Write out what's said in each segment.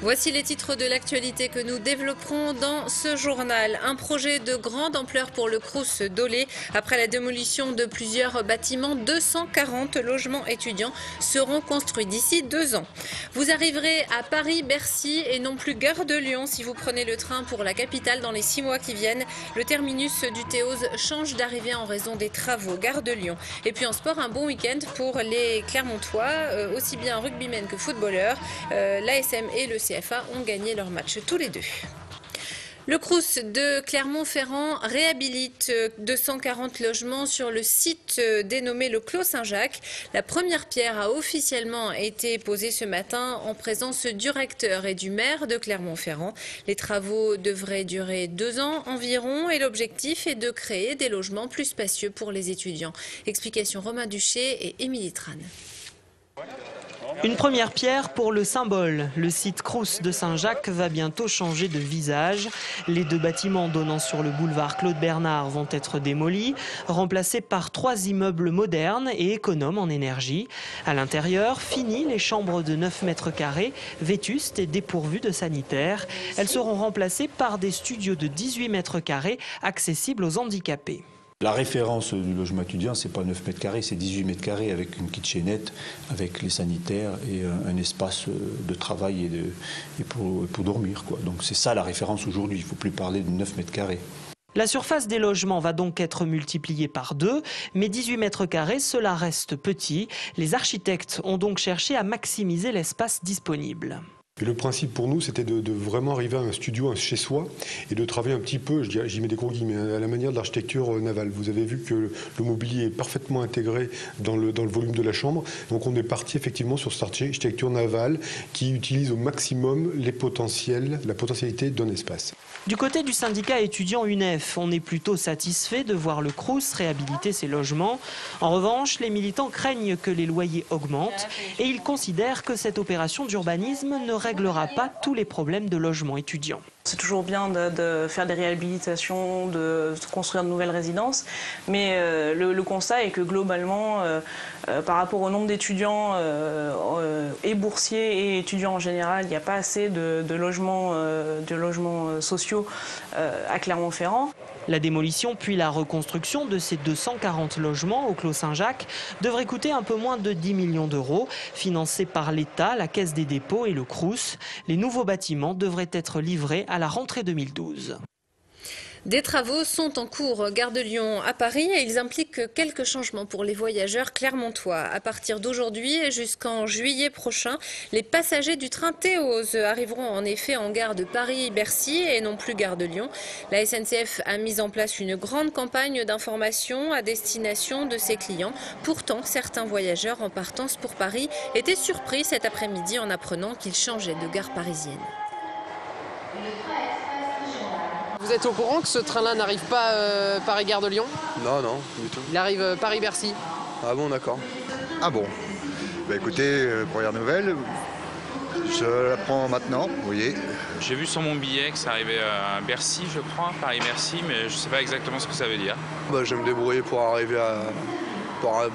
Voici les titres de l'actualité que nous développerons dans ce journal. Un projet de grande ampleur pour le Crous d'Ollé. Après la démolition de plusieurs bâtiments, 240 logements étudiants seront construits d'ici 2 ans. Vous arriverez à Paris-Bercy et non plus Gare de Lyon si vous prenez le train pour la capitale dans les 6 mois qui viennent. Le terminus du Théose change d'arrivée en raison des travaux. Gare de Lyon. Et puis en sport, un bon week-end pour les Clermontois, aussi bien rugbymen que footballeurs. L'ASM et le CFA ont gagné leur match tous les deux. Le Crous de Clermont-Ferrand réhabilite 240 logements sur le site dénommé le Clos Saint-Jacques. La première pierre a officiellement été posée ce matin en présence du recteur et du maire de Clermont-Ferrand. Les travaux devraient durer 2 ans environ et l'objectif est de créer des logements plus spacieux pour les étudiants. Explication Romain Duché et Émilie Trane. Une première pierre pour le symbole. Le site Crous de Saint-Jacques va bientôt changer de visage. Les 2 bâtiments donnant sur le boulevard Claude Bernard vont être démolis, remplacés par 3 immeubles modernes et économes en énergie. À l'intérieur, fini les chambres de 9 mètres carrés, vétustes et dépourvues de sanitaires. Elles seront remplacées par des studios de 18 mètres carrés accessibles aux handicapés. La référence du logement étudiant, c'est pas 9 mètres carrés, c'est 18 mètres carrés avec une kitchenette, avec les sanitaires et un espace de travail et pour dormir, quoi. Donc c'est ça la référence aujourd'hui, il ne faut plus parler de 9 mètres carrés. La surface des logements va donc être multipliée par 2, mais 18 mètres carrés, cela reste petit. Les architectes ont donc cherché à maximiser l'espace disponible. Et le principe pour nous, c'était de vraiment arriver à un studio, un chez-soi, et de travailler un petit peu, j'y mets des gros guillemets, à la manière de l'architecture navale. Vous avez vu que le mobilier est parfaitement intégré dans le volume de la chambre. Donc on est parti effectivement sur cette architecture navale qui utilise au maximum la potentialité d'un espace. Du côté du syndicat étudiant UNEF, on est plutôt satisfait de voir le Crous réhabiliter ses logements. En revanche, les militants craignent que les loyers augmentent et ils considèrent que cette opération d'urbanisme ne réglera pas tous les problèmes de logement étudiant. C'est toujours bien de faire des réhabilitations, de construire de nouvelles résidences, mais le constat est que globalement, par rapport au nombre d'étudiants et boursiers et étudiants en général, il n'y a pas assez de logements sociaux à Clermont-Ferrand. La démolition puis la reconstruction de ces 240 logements au Clos Saint-Jacques devrait coûter un peu moins de 10 millions d'euros, financés par l'État, la Caisse des dépôts et le Crous. Les nouveaux bâtiments devraient être livrés à la rentrée 2012. Des travaux sont en cours Gare de Lyon à Paris et ils impliquent quelques changements pour les voyageurs clermontois. À partir d'aujourd'hui et jusqu'en juillet prochain, les passagers du train Théose arriveront en effet en gare de Paris-Bercy et non plus Gare de Lyon. La SNCF a mis en place une grande campagne d'information à destination de ses clients. Pourtant, certains voyageurs en partance pour Paris étaient surpris cet après-midi en apprenant qu'ils changeaient de gare parisienne. Vous êtes au courant que ce train-là n'arrive pas Paris-Gare de Lyon? Non, non, du tout. Il arrive Paris-Bercy. Ah bon, d'accord. Ah bon. Bah écoutez, première nouvelle, je la prends maintenant, vous voyez. J'ai vu sur mon billet que ça arrivait à Bercy, je crois, Paris-Bercy, mais je ne sais pas exactement ce que ça veut dire. Bah, je vais me débrouiller pour arriver à... pour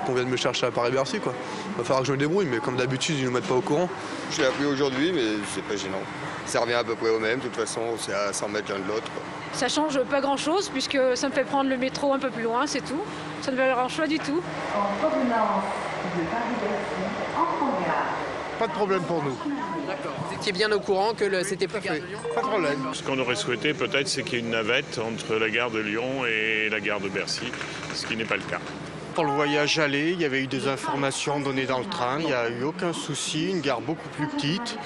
qu'on vienne me chercher à Paris-Bercy, quoi. Il va falloir que je me débrouille, mais comme d'habitude, ils ne nous mettent pas au courant. Je l'ai appris aujourd'hui, mais c'est pas gênant. Ça revient à peu près au même, de toute façon, c'est à 100 mètres l'un de l'autre. Ça change pas grand-chose, puisque ça me fait prendre le métro un peu plus loin, c'est tout. Ça ne me dérange pas du tout. En provenance de Paris-Bercy, en gare. Pas de problème pour nous. D'accord. Vous étiez bien au courant que c'était plus Gare de Lyon? Pas de problème. Ce qu'on aurait souhaité peut-être, c'est qu'il y ait une navette entre la gare de Lyon et la gare de Bercy, ce qui n'est pas le cas. Pour le voyage aller, il y avait eu des informations données dans le train, il n'y a eu aucun souci, une gare beaucoup plus petite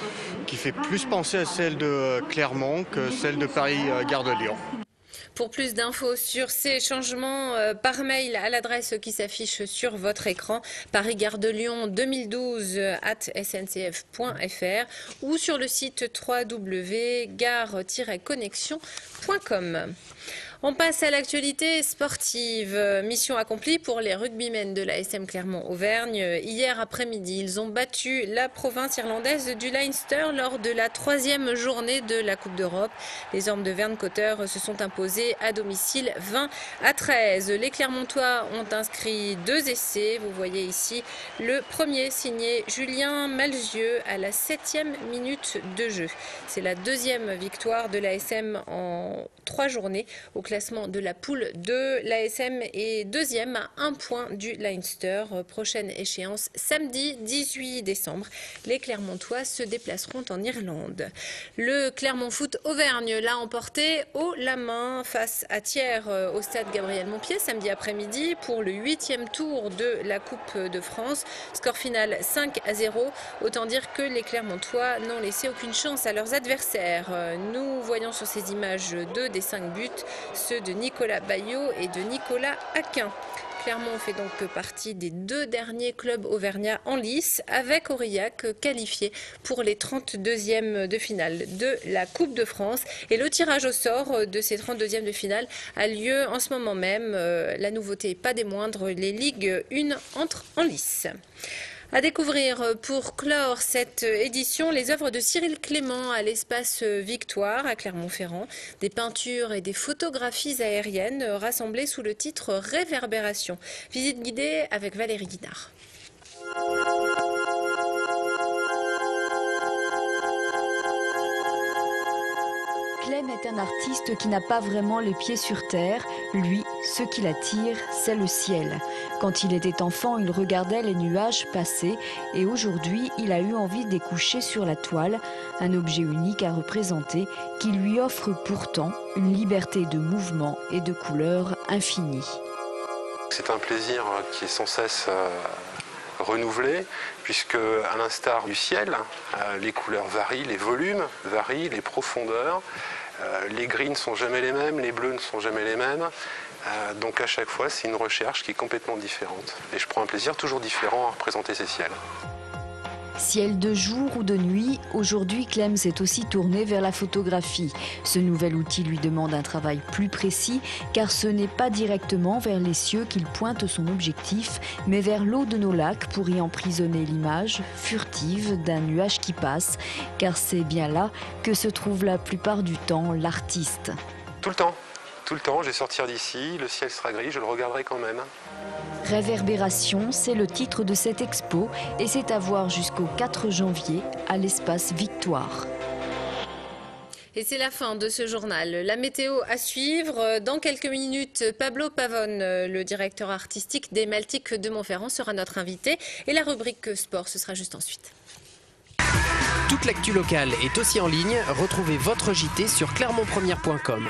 qui fait plus penser à celle de Clermont que celle de Paris-Gare de Lyon. Pour plus d'infos sur ces changements, par mail à l'adresse qui s'affiche sur votre écran, Paris-Gare de Lyon 2012@sncf.fr ou sur le site www.gare-connexion.com. On passe à l'actualité sportive. Mission accomplie pour les rugbymen de l'ASM Clermont-Auvergne. Hier après-midi, ils ont battu la province irlandaise du Leinster lors de la 3e journée de la Coupe d'Europe. Les hommes de Verne-Cotter se sont imposés à domicile 20-13. Les Clermontois ont inscrit 2 essais. Vous voyez ici le premier signé Julien Malzieu à la 7e minute de jeu. C'est la 2e victoire de l'ASM en 3 journées. Au classement de la poule 2, l'ASM est 2e à 1 point du Leinster. Prochaine échéance samedi 18 décembre. Les Clermontois se déplaceront en Irlande. Le Clermont Foot Auvergne l'a emporté haut la main face à Thiers au stade Gabriel-Montpied samedi après-midi pour le 8e tour de la Coupe de France. Score final 5-0. Autant dire que les Clermontois n'ont laissé aucune chance à leurs adversaires. Nous voyons sur ces images 2 des 5 buts, ceux de Nicolas Baillot et de Nicolas Aquin. Clermont fait donc partie des 2 derniers clubs auvergnats en lice, avec Aurillac qualifié pour les 32e de finale de la Coupe de France. Et le tirage au sort de ces 32e de finale a lieu en ce moment même. La nouveauté, pas des moindres, les Ligues 1 entrent en lice. À découvrir pour clore cette édition les œuvres de Cyril Clément à l'espace Victoire à Clermont-Ferrand. Des peintures et des photographies aériennes rassemblées sous le titre Réverbération. Visite guidée avec Valérie Guinard. Clem est un artiste qui n'a pas vraiment les pieds sur terre. Lui, ce qui l'attire, c'est le ciel. Quand il était enfant, il regardait les nuages passer et aujourd'hui, il a eu envie de coucher sur la toile, un objet unique à représenter qui lui offre pourtant une liberté de mouvement et de couleurs infinie. C'est un plaisir qui est sans cesse renouvelé, puisque à l'instar du ciel, les couleurs varient, les volumes varient, les profondeurs, les gris ne sont jamais les mêmes, les bleus ne sont jamais les mêmes, donc à chaque fois c'est une recherche qui est complètement différente. Et je prends un plaisir toujours différent à représenter ces ciels. Ciel de jour ou de nuit, aujourd'hui Clem s'est aussi tourné vers la photographie. Ce nouvel outil lui demande un travail plus précis car ce n'est pas directement vers les cieux qu'il pointe son objectif, mais vers l'eau de nos lacs pour y emprisonner l'image furtive d'un nuage qui passe, car c'est bien là que se trouve la plupart du temps l'artiste. Tout le temps, je vais sortir d'ici, le ciel sera gris, je le regarderai quand même. Réverbération, c'est le titre de cette expo et c'est à voir jusqu'au 4 janvier à l'espace Victoire. Et c'est la fin de ce journal. La météo à suivre. Dans quelques minutes, Pablo Pavone, le directeur artistique des Maltiques de Montferrand, sera notre invité. Et la rubrique sport, ce sera juste ensuite. Toute l'actu locale est aussi en ligne. Retrouvez votre JT sur clermontpremière.com.